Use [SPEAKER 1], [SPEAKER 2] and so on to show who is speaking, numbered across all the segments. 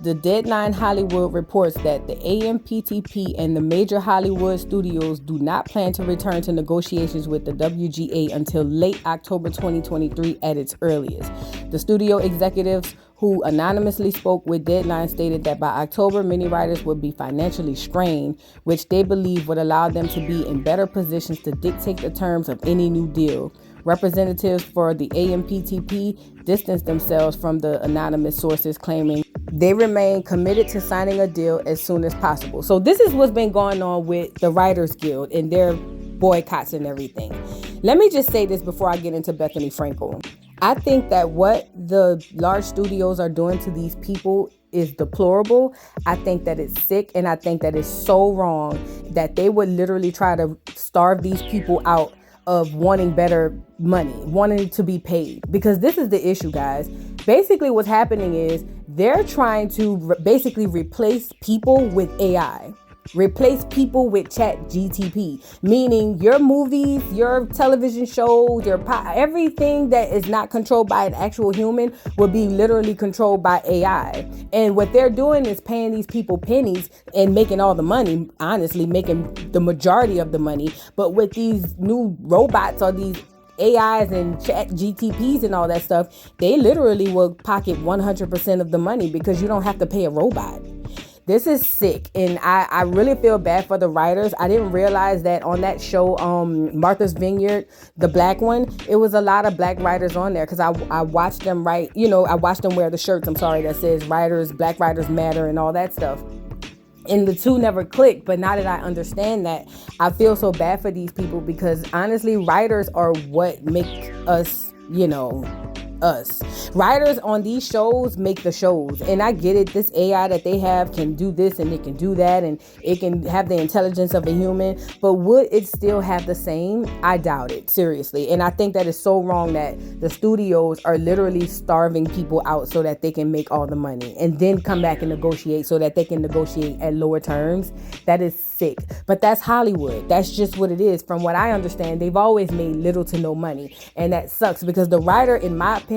[SPEAKER 1] the Deadline Hollywood reports that the AMPTP and the major Hollywood studios do not plan to return to negotiations with the WGA until late October 2023 at its earliest. The studio executives who anonymously spoke with Deadline stated that by October, many writers would be financially strained, which they believe would allow them to be in better positions to dictate the terms of any new deal. Representatives for the AMPTP distanced themselves from the anonymous sources, claiming they remain committed to signing a deal as soon as possible. So this is what's been going on with the Writers Guild and their boycotts and everything. Let me just say this before I get into Bethany Frankel. I think that what the large studios are doing to these people is deplorable. I think that it's sick, and I think that it's so wrong that they would literally try to starve these people out of wanting better money, wanting to be paid. Because this is the issue, guys. Basically what's happening is they're trying to basically replace people with AI. Replace people with ChatGPT, meaning your movies, your television shows, everything that is not controlled by an actual human will be literally controlled by AI. And what they're doing is paying these people pennies and making all the money, honestly, making the majority of the money. But with these new robots or these AIs and chat GTPs and all that stuff, they literally will pocket 100% of the money because you don't have to pay a robot. This is sick, and I really feel bad for the writers. I didn't realize that on that show, Martha's Vineyard, the black one, it was a lot of black writers on there because I watched them write, I watched them wear the shirts, that says Black Writers Matter and all that stuff. And the two never clicked, but now that I understand that, I feel so bad for these people because honestly, writers are what make us, us. Writers on these shows make the shows, and I get it. This AI that they have can do this and it can do that, and it can have the intelligence of a human, but would it still have the same? I doubt it, seriously. And I think that is so wrong that the studios are literally starving people out so that they can make all the money and then come back and negotiate so that they can negotiate at lower terms. That is sick, but that's Hollywood. That's just what it is. From what I understand, they've always made little to no money, and that sucks because the writer, in my opinion,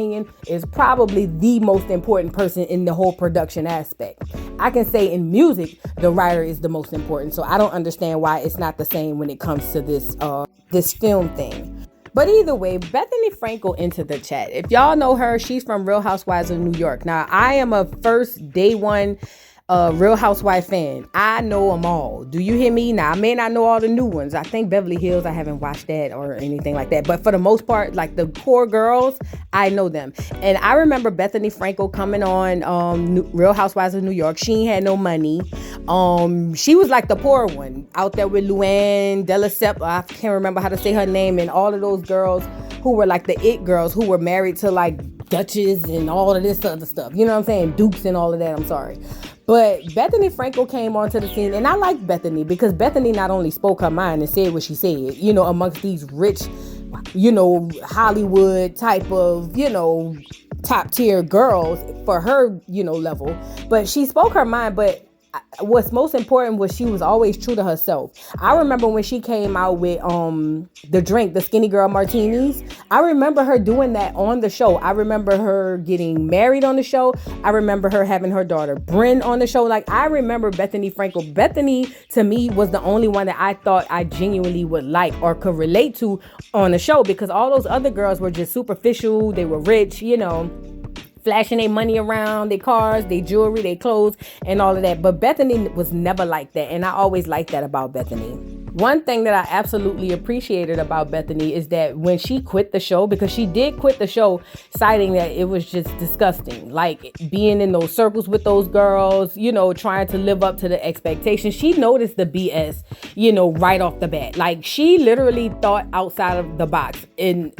[SPEAKER 1] is probably the most important person in the whole production aspect. I can say in music, the writer is the most important. So I don't understand why it's not the same when it comes to this film thing. But either way, Bethany Frankel into the chat. If y'all know her, she's from Real Housewives of New York. Now, I am a first day one Real Housewife fan. I know them all. Do you hear me? Now, I may not know all the new ones. I think Beverly Hills, I haven't watched that or anything like that. But for the most part, like the core girls, I know them. And I remember Bethany Frankel coming on Real Housewives of New York. She ain't had no money. She was like the poor one out there with Luann de Lesseps. I can't remember how to say her name. And all of those girls who were like the it girls who were married to like Duchess and all of this other stuff. You know what I'm saying? Dukes and all of that. I'm sorry. But Bethany Frankel came onto the scene, and I like Bethany because Bethany not only spoke her mind and said what she said, amongst these rich, Hollywood type of, top tier girls for her, level, but she spoke her mind. But what's most important was she was always true to herself. I remember when she came out with the drink, the Skinny Girl Martinis. I remember her doing that on the show. I remember her getting married on the show. I remember her having her daughter Bryn on the show. Like, I remember Bethany Frankel. Bethany, to me, was the only one that I thought I genuinely would like or could relate to on the show, because all those other girls were just superficial. They were rich, flashing their money around, their cars, their jewelry, their clothes, and all of that. But Bethany was never like that, and I always liked that about Bethany. One thing that I absolutely appreciated about Bethany is that when she quit the show, because she did quit the show citing that it was just disgusting, like being in those circles with those girls, trying to live up to the expectations. She noticed the BS, right off the bat. Like, she literally thought outside of the box, and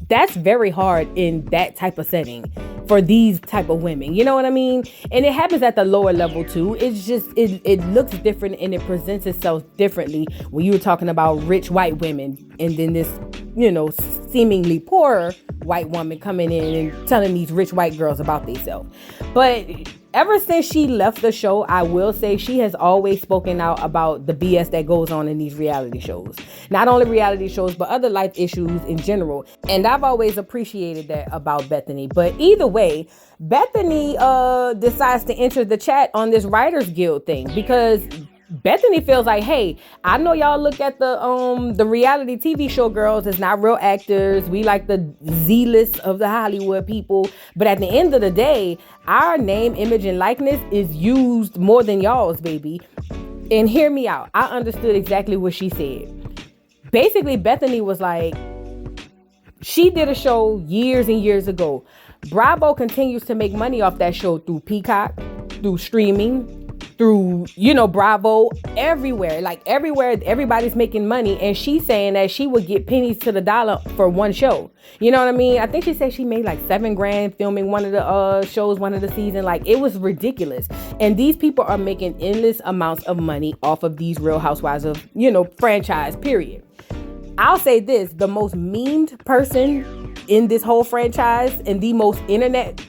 [SPEAKER 1] that's very hard in that type of setting for these type of women, you know what I mean? And it happens at the lower level too. It's just, it looks different and it presents itself differently when you're talking about rich white women, and then this, seemingly poor white woman coming in and telling these rich white girls about themselves. But ever since she left the show, I will say she has always spoken out about the BS that goes on in these reality shows. Not only reality shows, but other life issues in general. And I've always appreciated that about Bethenny. But either way, Bethenny decides to enter the chat on this Writers Guild thing because Bethenny feels like, hey, I know y'all look at the reality TV show girls as not real actors. We like the Z-list of the Hollywood people. But at the end of the day, our name, image, and likeness is used more than y'all's, baby. And hear me out. I understood exactly what she said. Basically, Bethenny was like, she did a show years and years ago. Bravo continues to make money off that show through Peacock, through streaming, through, Bravo, everywhere. Like everywhere, everybody's making money. And she's saying that she would get pennies to the dollar for one show. You know what I mean? I think she said she made like $7,000 filming one of the shows, one of the seasons. Like it was ridiculous. And these people are making endless amounts of money off of these Real Housewives of, franchise, period. I'll say this, the most memed person in this whole franchise and the most internet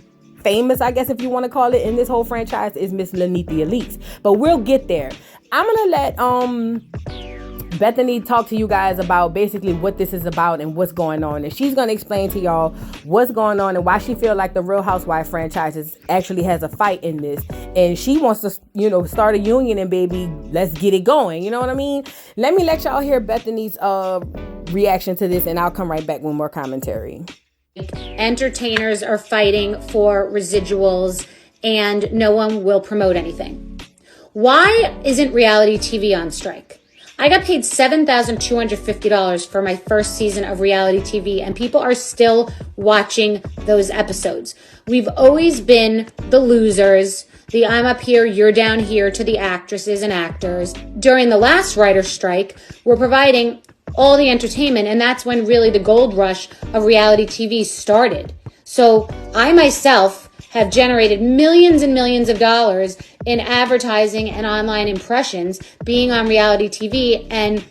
[SPEAKER 1] famous, I guess if you want to call it, in this whole franchise is Miss NeNe Leakes. But we'll get there. I'm gonna let Bethenny talk to you guys about basically what this is about and what's going on, and she's gonna explain to y'all what's going on and why she feel like the Real Housewives franchises actually has a fight in this, and she wants to start a union and baby, let's get it going. You know what I mean? Let me let y'all hear Bethenny's reaction to this, and I'll come right back with more commentary.
[SPEAKER 2] Entertainers are fighting for residuals and no one will promote anything. Why isn't reality TV on strike? I got paid $7,250 for my first season of reality TV and people are still watching those episodes. We've always been the losers, the I'm up here, you're down here to the actresses and actors. During the last writer's strike, we're providing all the entertainment, and that's when really the gold rush of reality TV started. So I myself have generated millions and millions of dollars in advertising and online impressions being on reality TV and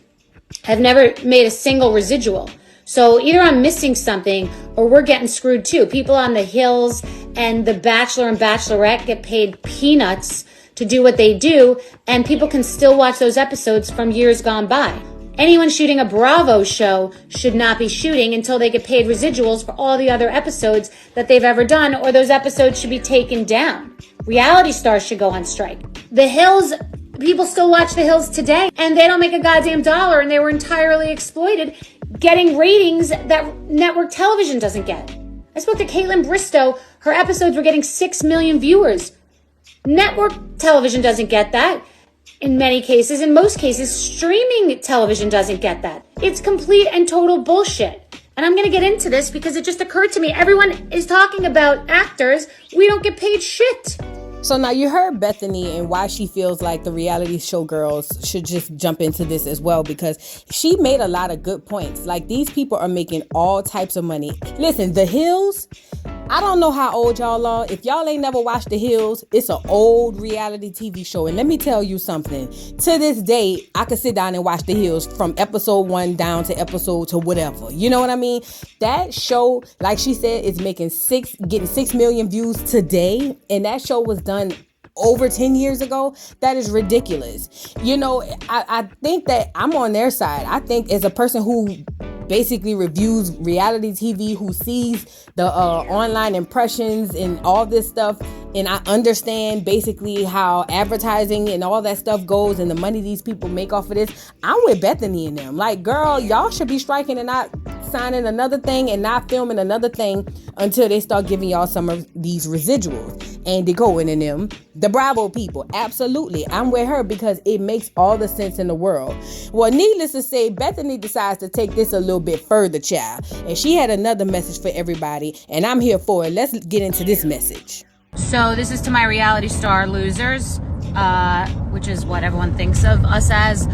[SPEAKER 2] have never made a single residual. So either I'm missing something or we're getting screwed too. People on the Hills and The Bachelor and Bachelorette get paid peanuts to do what they do, and people can still watch those episodes from years gone by. Anyone shooting a Bravo show should not be shooting until they get paid residuals for all the other episodes that they've ever done, or those episodes should be taken down. Reality stars should go on strike. The Hills, people still watch The Hills today, and they don't make a goddamn dollar, and they were entirely exploited, getting ratings that network television doesn't get. I spoke to Caitlin Bristow. Her episodes were getting 6 million viewers. Network television doesn't get that. In many cases, in most cases, streaming television doesn't get that. It's complete and total bullshit. And I'm going to get into this because it just occurred to me. Everyone is talking about actors. We don't get paid shit.
[SPEAKER 1] So now you heard Bethenny and why she feels like the reality show girls should just jump into this as well, because she made a lot of good points. Like, these people are making all types of money. Listen, The Hills, I don't know how old y'all are. If y'all ain't never watched The Hills, it's an old reality TV show. And let me tell you something. To this day, I could sit down and watch The Hills from episode 1 down to episode to whatever. You know what I mean? That show, like she said, is getting 6 million views today. And that show was done over 10 years ago. That is ridiculous. I think that I'm on their side. I think as a person who basically reviews reality TV, who sees the online impressions and all this stuff, and I understand basically how advertising and all that stuff goes and the money these people make off of this, I'm with Bethenny and them. Like, girl, y'all should be striking and not signing another thing and not filming another thing until they start giving y'all some of these residuals. And the Cohen and them, the Bravo people, absolutely, I'm with her because it makes all the sense in the world. Well, needless to say, Bethenny decides to take this a little bit further, child, and she had another message for everybody, and I'm here for it. Let's get into this message.
[SPEAKER 2] So this is to my reality star losers, which is what everyone thinks of us as.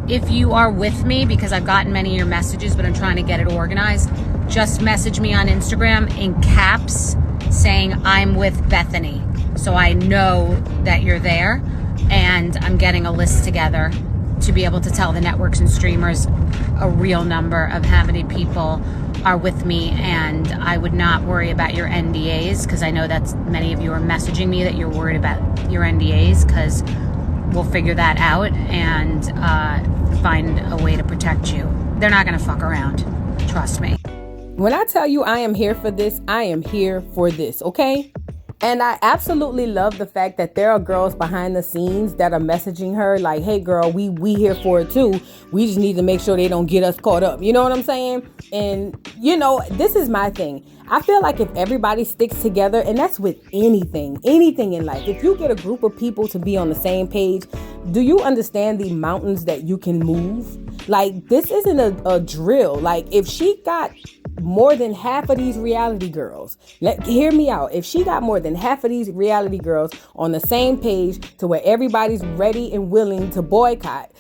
[SPEAKER 2] If you are with me, because I've gotten many of your messages, but I'm trying to get it organized, just message me on Instagram in caps saying I'm with Bethenny, so I know that you're there, and I'm getting a list together to be able to tell the networks and streamers a real number of how many people are with me, and I would not worry about your NDAs, because I know that's many of you are messaging me that you're worried about your NDAs, because we'll figure that out and find a way to protect you. They're not going to fuck around. Trust me.
[SPEAKER 1] When I tell you I am here for this, I am here for this, okay? And I absolutely love the fact that there are girls behind the scenes that are messaging her like, hey girl, we here for it too. We just need to make sure they don't get us caught up. You know what I'm saying? And you know, this is my thing. I feel like if everybody sticks together, and that's with anything in life, if you get a group of people to be on the same page, do you understand the mountains that you can move? Like, this isn't a drill. Like, if she got more than half of these reality girls, hear me out. If she got more than half of these reality girls on the same page to where everybody's ready and willing to boycott,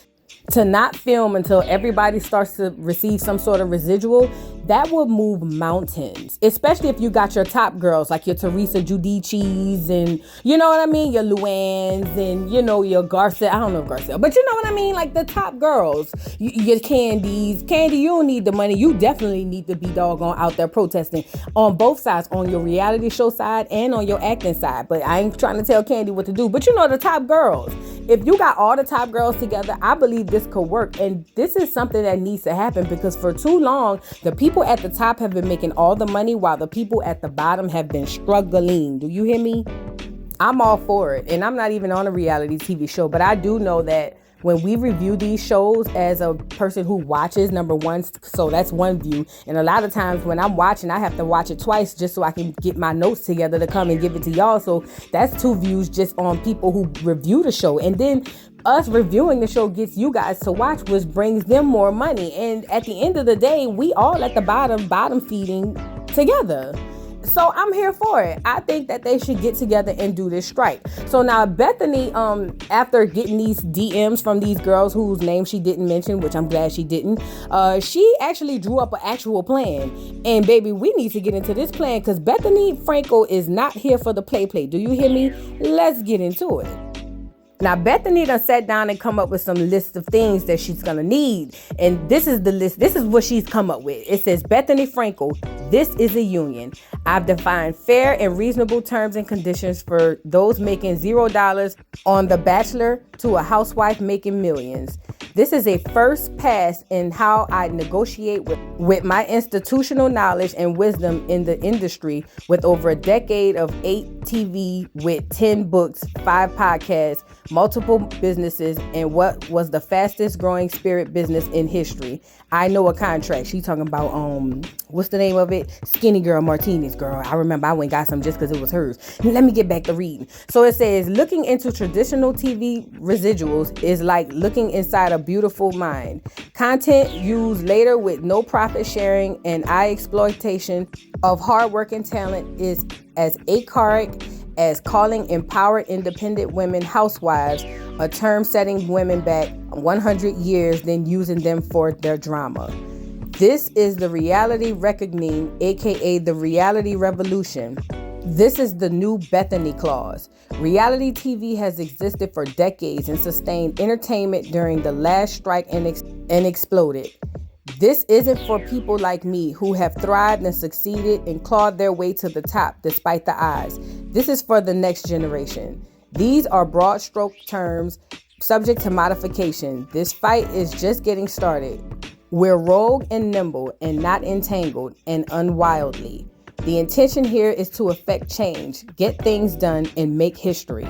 [SPEAKER 1] to not film until everybody starts to receive some sort of residual, that would move mountains. Especially if you got your top girls like your Teresa Giudices and, you know what I mean, your Luanns and, you know, your Garcia. I don't know Garcia, but you know what I mean? Like the top girls, your Candies. Candy, you don't need the money. You definitely need to be doggone out there protesting on both sides, on your reality show side and on your acting side. But I ain't trying to tell Candy what to do. But you know, the top girls. If you got all the top girls together, I believe this could work. And this is something that needs to happen, because for too long, the people at the top have been making all the money while the people at the bottom have been struggling. Do you hear me? I'm all for it. And I'm not even on a reality TV show, but I do know that when we review these shows as a person who watches, number one, so that's one view. And a lot of times when I'm watching, I have to watch it twice just so I can get my notes together to come and give it to y'all. So that's 2 views just on people who review the show. And then us reviewing the show gets you guys to watch, which brings them more money. And at the end of the day, we all at the bottom feeding together. So I'm here for it. I think that they should get together and do this strike. So now Bethenny, after getting these DMs from these girls whose name she didn't mention, which I'm glad she didn't, she actually drew up an actual plan. And baby, we need to get into this plan, because Bethany Frankel is not here for the play. Do you hear me? Let's get into it. Now, Bethany done sat down and come up with some list of things that she's going to need. And this is the list. This is what she's come up with. It says, Bethany Frankel, this is a union. I've defined fair and reasonable terms and conditions for those making $0 on The Bachelor to a housewife making millions. This is a first pass in how I negotiate with my institutional knowledge and wisdom in the industry, with over a decade of 8 TV with 10 books, 5 podcasts, multiple businesses, and what was the fastest growing spirit business in history. I know a contract. She talking about, what's the name of it? Skinny Girl Martinis, girl. I remember I went and got some just because it was hers. Let me get back to reading. So it says, looking into traditional TV residuals is like looking inside a beautiful mind. Content used later with no profit sharing and exploitation of hardworking talent is as archaic as calling empowered independent women housewives, a term setting women back 100 years, then using them for their drama. This is the reality reckoning, aka the reality revolution. This is the new Bethany clause. Reality TV has existed for decades and sustained entertainment during the last strike and exploded. This isn't for people like me who have thrived and succeeded and clawed their way to the top despite the odds. This is for the next generation. These are broad stroke terms subject to modification. This fight is just getting started. We're rogue and nimble and not entangled and unwildly. The intention here is to effect change, get things done, and make history.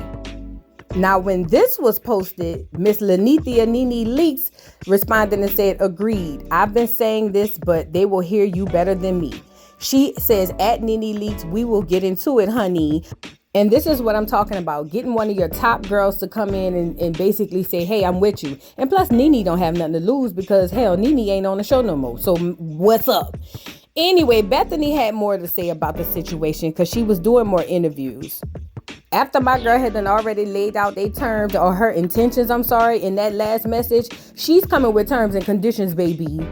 [SPEAKER 1] Now, when this was posted, Miss NeNe Leakes responded and said, agreed. I've been saying this, but they will hear you better than me. She says, at NeNe Leakes, we will get into it, honey. And this is what I'm talking about. Getting one of your top girls to come in and basically say, hey, I'm with you. And plus, NeNe don't have nothing to lose because, hell, NeNe ain't on the show no more. So what's up? Anyway, Bethany had more to say about the situation because she was doing more interviews. After my girl had done already laid out their terms or her intentions, in that last message, she's coming with terms and conditions, baby.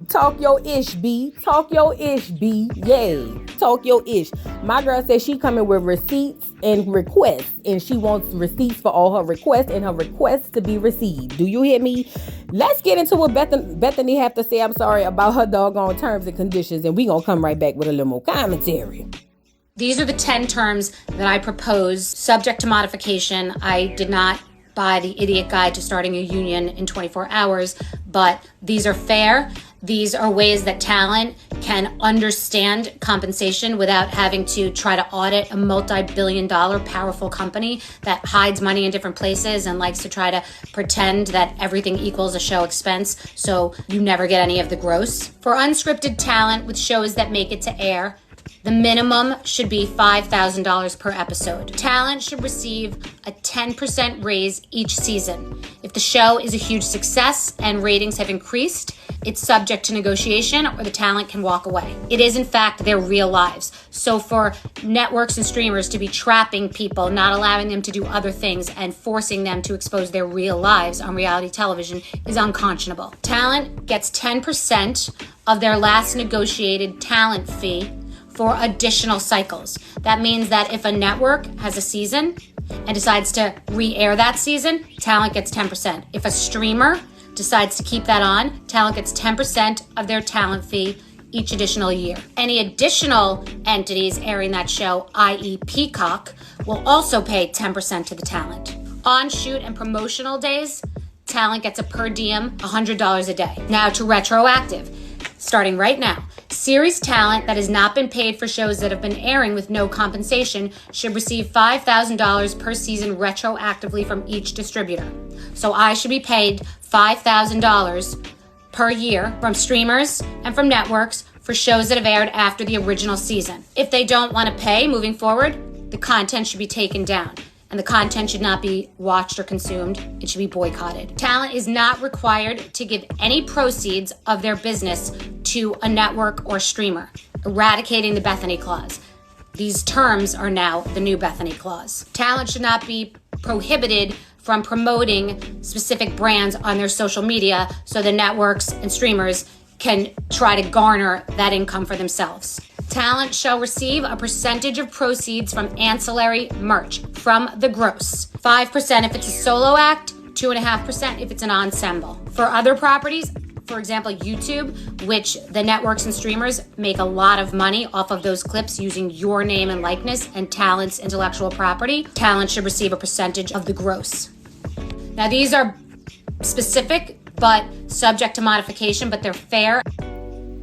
[SPEAKER 1] Talk your ish, B. Talk your ish, B. Yay. talk your ish. My girl says she coming with receipts and requests, and she wants receipts for all her requests and her requests to be received. Do you hear me? Let's get into what Bethenny have to say, I'm sorry, about her doggone terms and conditions, and we gonna come right back with a little more commentary.
[SPEAKER 2] These are the 10 terms that I propose, subject to modification. I did not buy the Idiot Guide to Starting a Union in 24 Hours, but these are fair. These are ways that talent can understand compensation without having to try to audit a multi-billion-dollar powerful company that hides money in different places and likes to try to pretend that everything equals a show expense, so you never get any of the gross. For unscripted talent with shows that make it to air, the minimum should be $5,000 per episode. Talent should receive a 10% raise each season. If the show is a huge success and ratings have increased, it's subject to negotiation or the talent can walk away. It is, in fact, their real lives. So for networks and streamers to be trapping people, not allowing them to do other things, and forcing them to expose their real lives on reality television is unconscionable. Talent gets 10% of their last negotiated talent fee for additional cycles. That means that if a network has a season and decides to re-air that season, talent gets 10%. If a streamer decides to keep that on, talent gets 10% of their talent fee each additional year. Any additional entities airing that show, i.e. Peacock, will also pay 10% to the talent. On shoot and promotional days, talent gets a per diem $100 a day. Now to retroactive. Starting right now, series talent that has not been paid for shows that have been airing with no compensation should receive $5,000 per season retroactively from each distributor. So I should be paid $5,000 per year from streamers and from networks for shows that have aired after the original season. If they don't want to pay moving forward, the content should be taken down. And the content should not be watched or consumed. It should be boycotted. Talent is not required to give any proceeds of their business to a network or streamer, eradicating the Bethenny Clause. These terms are now the new Bethenny Clause. Talent should not be prohibited from promoting specific brands on their social media so the networks and streamers can try to garner that income for themselves. Talent shall receive a percentage of proceeds from ancillary merch from the gross. 5% if it's a solo act, 2.5% if it's an ensemble. For other properties, for example, YouTube, which the networks and streamers make a lot of money off of those clips using your name and likeness and talent's intellectual property, talent should receive a percentage of the gross. Now, these are specific, but subject to modification, but they're fair.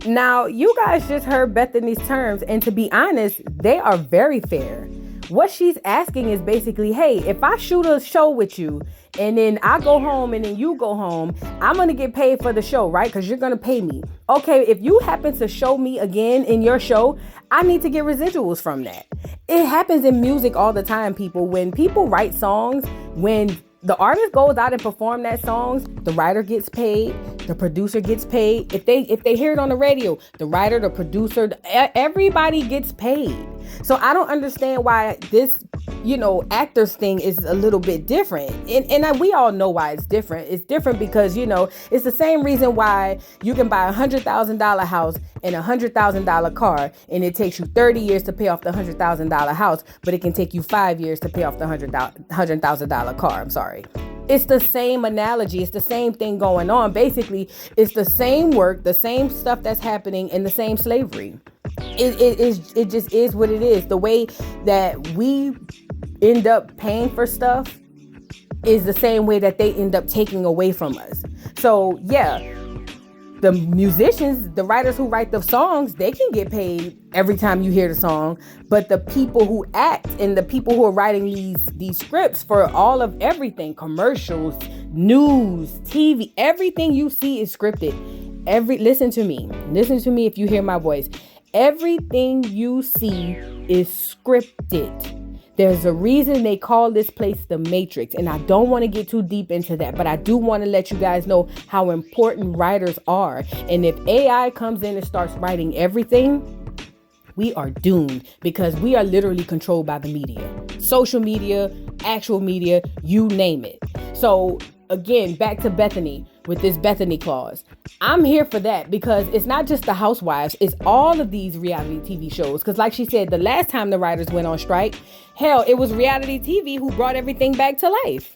[SPEAKER 1] Now, you guys just heard Bethenny's terms, and to be honest, they are very fair. What she's asking is basically, hey, if I shoot a show with you and then I go home and then you go home, I'm going to get paid for the show, right? Because you're going to pay me. Okay, if you happen to show me again in your show, I need to get residuals from that. It happens in music all the time, people. When people write songs, when the artist goes out and perform that songs, the writer gets paid, the producer gets paid. If they hear it on the radio, the writer, the producer, everybody gets paid. So I don't understand why this, actors thing is a little bit different. And we all know why it's different. It's different because, it's the same reason why you can buy $100,000 house and $100,000 car, and it takes you 30 years to pay off the $100,000 house, but it can take you 5 years to pay off the $100,000 car. I'm sorry. It's the same analogy. It's the same thing going on. Basically, it's the same work, the same stuff that's happening, and the same slavery. It just is what it is. The way that we end up paying for stuff is the same way that they end up taking away from us. So yeah, the musicians, the writers who write the songs, they can get paid every time you hear the song. But the people who act and the people who are writing these scripts for all of everything, commercials, news, TV, everything you see is scripted. Listen to me if you hear my voice. Everything you see is scripted. There's a reason they call this place the Matrix, and I don't want to get too deep into that, but I do want to let you guys know how important writers are. And if AI comes in and starts writing everything, we are doomed, because we are literally controlled by the media, social media, actual media, you name it. So again, back to Bethenny. with this Bethany clause. I'm here for that because it's not just the housewives, it's all of these reality TV shows. Because like she said, the last time the writers went on strike, hell, it was reality TV who brought everything back to life.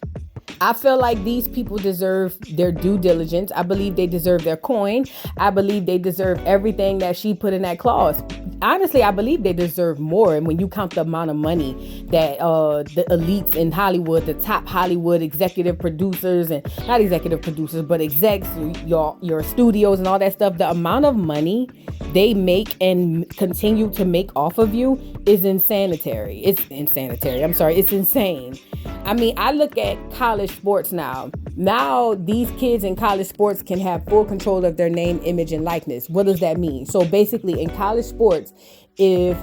[SPEAKER 1] I feel like these people deserve their due diligence. I believe they deserve their coin. I believe they deserve everything that she put in that clause. Honestly, I believe they deserve more. And when you count the amount of money that the elites in Hollywood, the top Hollywood executive producers, and not executive producers, but execs, your studios and all that stuff, the amount of money they make and continue to make off of you is insanitary. It's insane. I mean, I look at college sports now. Now these kids in college sports can have full control of their name, image, and likeness. What does that mean? So basically in college sports, if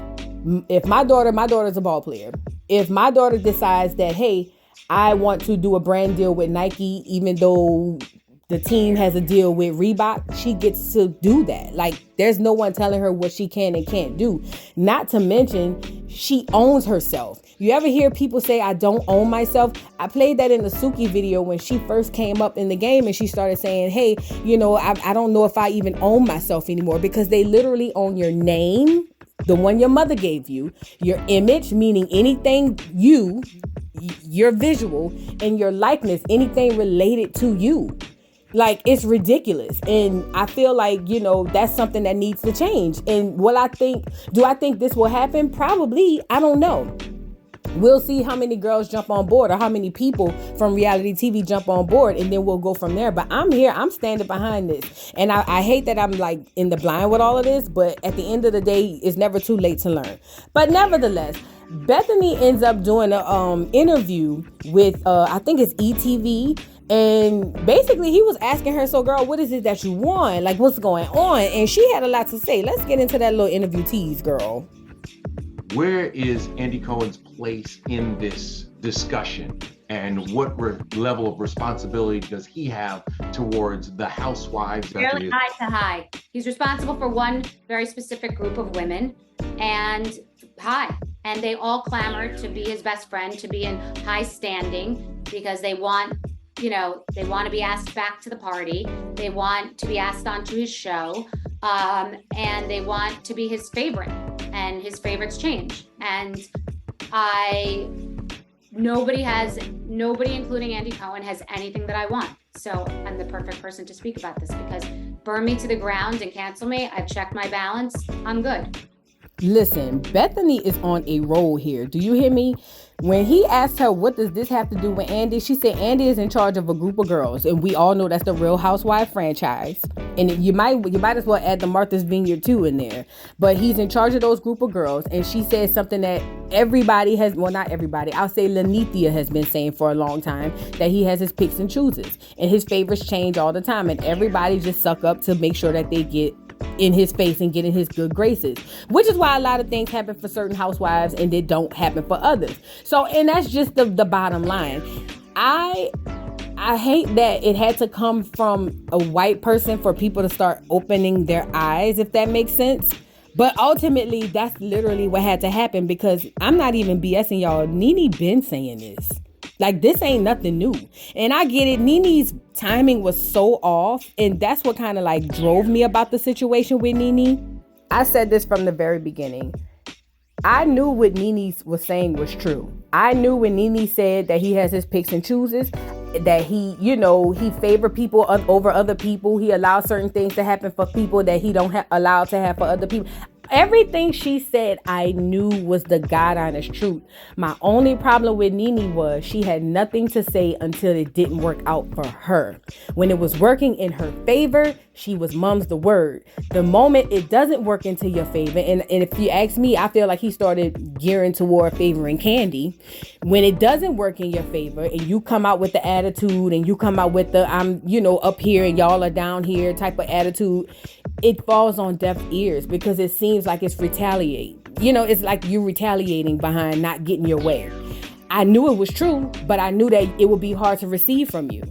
[SPEAKER 1] my daughter's a ball player. If my daughter decides that, hey, I want to do a brand deal with Nike, even though the team has a deal with Reebok, she gets to do that. Like, there's no one telling her what she can and can't do. Not to mention, she owns herself. You ever hear people say, I don't own myself? I played that in the Suki video when she first came up in the game and she started saying, hey, I don't know if I even own myself anymore, because they literally own your name, the one your mother gave you, your image, meaning anything your visual, and your likeness, anything related to you. Like, it's ridiculous. And I feel like, that's something that needs to change. And do I think this will happen? Probably. I don't know. We'll see how many girls jump on board or how many people from reality TV jump on board, and then we'll go from there. But I'm here. I'm standing behind this. And I hate that I'm like in the blind with all of this, but at the end of the day, it's never too late to learn. But nevertheless, Bethany ends up doing an interview with, I think it's ETV. And basically he was asking her, so girl, what is it that you want? Like, what's going on? And she had a lot to say. Let's get into that little interview tease, girl.
[SPEAKER 3] Where is Andy Cohen's place in this discussion? And what level of responsibility does he have towards the housewives?
[SPEAKER 2] Fairly high to high. He's responsible for one very specific group of women, and high. And they all clamor to be his best friend, to be in high standing, because they want to be asked back to the party. They want to be asked onto his show. And they want to be his favorite. And his favorites change. And nobody, including Andy Cohen, has anything that I want. So I'm the perfect person to speak about this, because burn me to the ground and cancel me. I've checked my balance. I'm good.
[SPEAKER 1] Listen, Bethany is on a roll here. Do you hear me? When he asked her, what does this have to do with Andy? She said, Andy is in charge of a group of girls. And we all know that's the Real Housewives franchise. And you might as well add the Martha's Vineyard too in there. But he's in charge of those group of girls. And she said something that everybody has, well, not everybody, I'll say Lanithia has been saying for a long time, that he has his picks and chooses. And his favorites change all the time. And everybody just suck up to make sure that they get in his face and get in his good graces, which is why a lot of things happen for certain housewives and they don't happen for others. So, and that's just the bottom line. I hate that it had to come from a white person for people to start opening their eyes, if that makes sense. But ultimately, that's literally what had to happen, because I'm not even BSing y'all. NeNe been saying this. Like, this ain't nothing new. And I get it. NeNe's timing was so off. And that's what kind of like drove me about the situation with NeNe. I said this from the very beginning. I knew what NeNe was saying was true. I knew when NeNe said that he has his picks and chooses, that he favor people over other people. He allows certain things to happen for people that he don't allow to have for other people. Everything she said, I knew was the God honest truth. My only problem with NeNe was she had nothing to say until it didn't work out for her. When it was working in her favor, she was mum's the word. The moment it doesn't work into your favor, and if you ask me, I feel like he started gearing toward favoring Candy. When it doesn't work in your favor and you come out with the attitude and you come out with the I'm, up here and y'all are down here type of attitude, it falls on deaf ears, because it seems like it's retaliate. It's like you're retaliating behind not getting your way. I knew it was true, but I knew that it would be hard to receive from you.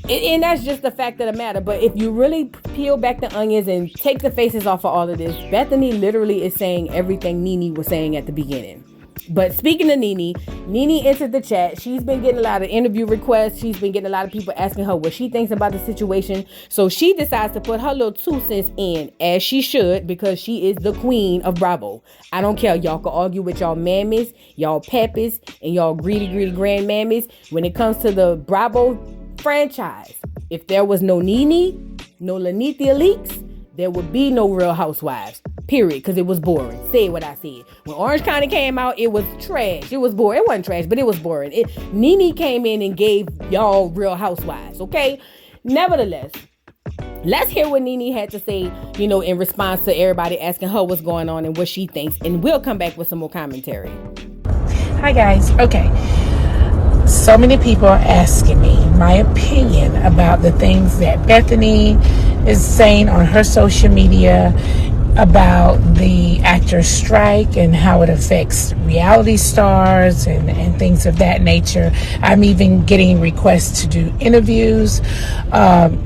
[SPEAKER 1] And that's just the fact of the matter. But if you really peel back the onions and take the faces off of all of this, Bethany literally is saying everything NeNe was saying at the beginning. But speaking of NeNe entered the chat. She's been getting a lot of interview requests. She's been getting a lot of people asking her what she thinks about the situation. So she decides to put her little 2 cents in, as she should, because she is the queen of Bravo. I don't care. Y'all can argue with y'all mammies, y'all peppies, and y'all greedy grandmammies. When it comes to the Bravo franchise, if there was no NeNe, no NeNe Leakes, there would be no Real Housewives. Period. Because it was boring. Say what I said. When Orange County came out, it was trash. It was boring. It wasn't trash, but it was boring. NeNe came in and gave y'all Real Housewives. Okay? Nevertheless, let's hear what NeNe had to say, in response to everybody asking her what's going on and what she thinks. And we'll come back with some more commentary.
[SPEAKER 4] Hi, guys. Okay. So many people are asking me my opinion about the things that Bethany is saying on her social media about the actors' strike and how it affects reality stars and things of that nature. I'm even getting requests to do interviews.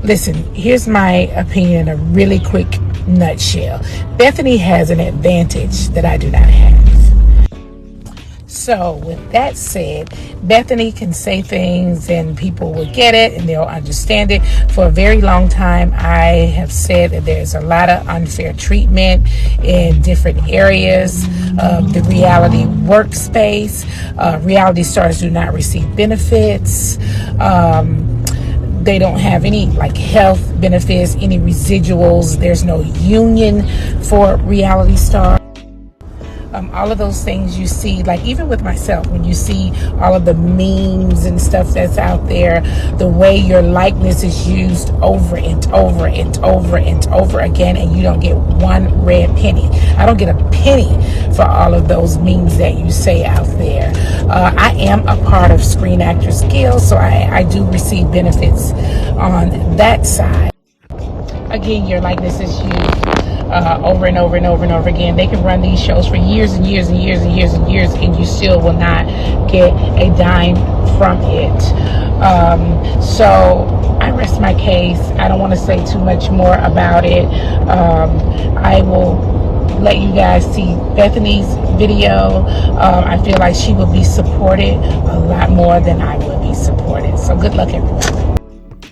[SPEAKER 4] Listen, here's my opinion in a really quick nutshell. Bethany has an advantage that I do not have. So with that said, Bethany can say things and people will get it and they'll understand it. For a very long time, I have said that there's a lot of unfair treatment in different areas of the reality workspace. Reality stars do not receive benefits. They don't have any health benefits, any residuals. There's no union for reality stars. All of those things you see, even with myself, when you see all of the memes and stuff that's out there, the way your likeness is used over and over and over and over again, and you don't get one red penny. I don't get a penny for all of those memes that you say out there. I am a part of Screen Actors Guild, so I do receive benefits on that side. Again, your likeness is used over and over and over and over again. They can run these shows for years and years and years and years and years, and you still will not get a dime from it. So I rest my case. I don't want to say too much more about it. I will let you guys see Bethany's video. I feel like she will be supported a lot more than I will be supported. So good luck, everyone.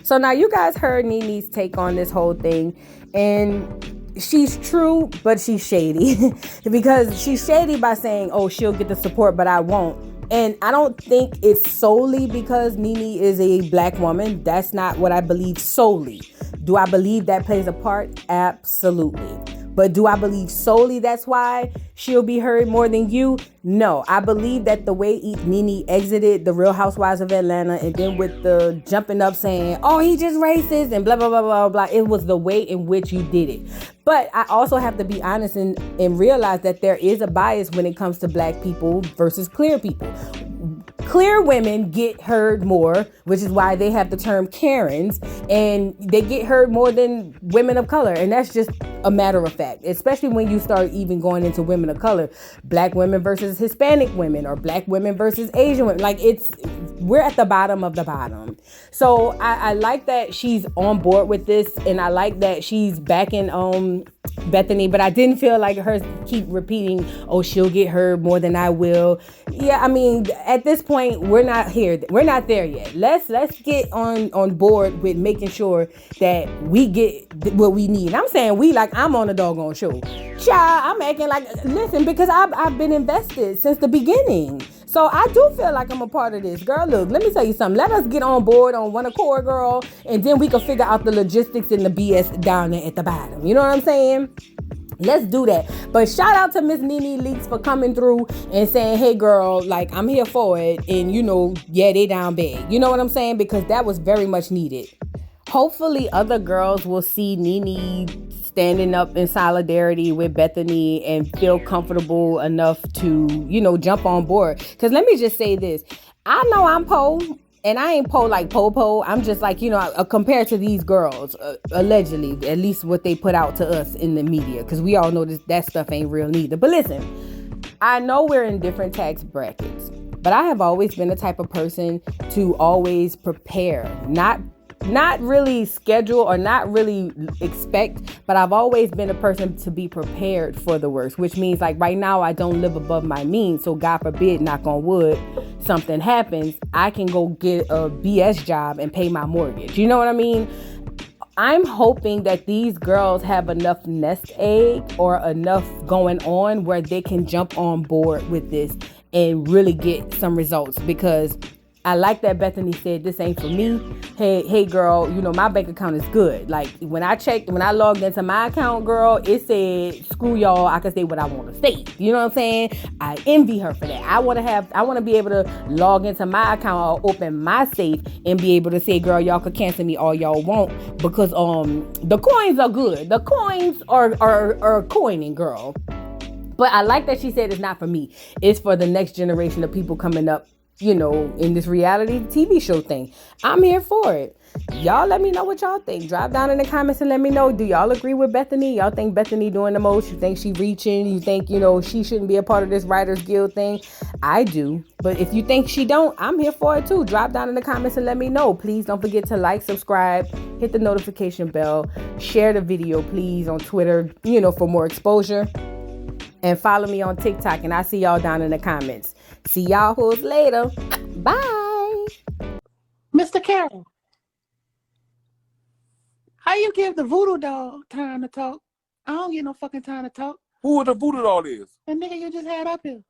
[SPEAKER 1] So now you guys heard NeNe's take on this whole thing, and she's true, but she's shady because she's shady by saying, oh, she'll get the support, but I won't. And I don't think it's solely because NeNe is a black woman. That's not what I believe solely. Do I believe that plays a part? Absolutely. But do I believe solely that's why she'll be heard more than you? No. I believe that the way NeNe exited the Real Housewives of Atlanta, and then with the jumping up saying, oh, he just racist and blah, blah, blah, blah, blah. It was the way in which you did it. But I also have to be honest and realize that there is a bias when it comes to black people versus clear people. Clear women get heard more, which is why they have the term Karens, and they get heard more than women of color. And that's just a matter of fact, especially when you start even going into women of color, black women versus Hispanic women, or black women versus Asian women. We're at the bottom of the bottom. So I like that she's on board with this, and I like that she's backing Bethany, but I didn't feel like her keep repeating, oh, she'll get heard more than I will. Yeah, I mean, at this point, we're not here. We're not there yet. Let's get on board with making sure that we get what we need. And I'm saying we, like I'm on a doggone show. Child, I'm acting like, listen, because I've been invested since the beginning. So I do feel like I'm a part of this. Girl, look, let me tell you something. Let us get on board on one accord, girl, and then we can figure out the logistics and the BS down there at the bottom. You know what I'm saying? Let's do that. But shout out to Miss NeNe Leakes for coming through and saying, hey, girl, like, I'm here for it. And, yeah, they down bad. You know what I'm saying? Because that was very much needed. Hopefully other girls will see NeNe standing up in solidarity with Bethany and feel comfortable enough to, jump on board. Because let me just say this. I know I'm Po, and I ain't Po like Po. I'm just like, compared to these girls, allegedly, at least what they put out to us in the media. Because we all know that stuff ain't real neither. But listen, I know we're in different tax brackets, but I have always been the type of person to always prepare, not not really schedule or not really expect, but I've always been a person to be prepared for the worst, which means like right now I don't live above my means. So God forbid, knock on wood, something happens, I can go get a BS job and pay my mortgage. You know what I mean? I'm hoping that these girls have enough nest egg or enough going on where they can jump on board with this and really get some results, because I like that Bethenny said, this ain't for me. Hey girl, you know, my bank account is good. Like when I logged into my account, girl, it said, screw y'all, I can say what I want to say. You know what I'm saying? I envy her for that. I want to be able to log into my account or open my safe and be able to say, girl, y'all could cancel me all y'all want, because the coins are good. The coins are coining, girl. But I like that she said it's not for me. It's for the next generation of people coming up, you know, in this reality TV show thing. I'm here for it. Y'all let me know what y'all think. Drop down in the comments and let me know. Do y'all agree with Bethenny? Y'all think Bethenny doing the most? You think she reaching? You think, you know, she shouldn't be a part of this Writers Guild thing? I do. But if you think she don't, I'm here for it too. Drop down in the comments and let me know. Please don't forget to like, subscribe, hit the notification bell, share the video, please, on Twitter, you know, for more exposure. And follow me on TikTok, and I'll see y'all down in the comments. See y'all hoes later. Bye.
[SPEAKER 4] Mr. Carroll, how you give the voodoo doll time to talk? I don't get no fucking time to talk.
[SPEAKER 5] Who the voodoo doll is?
[SPEAKER 4] The nigga you just had up here.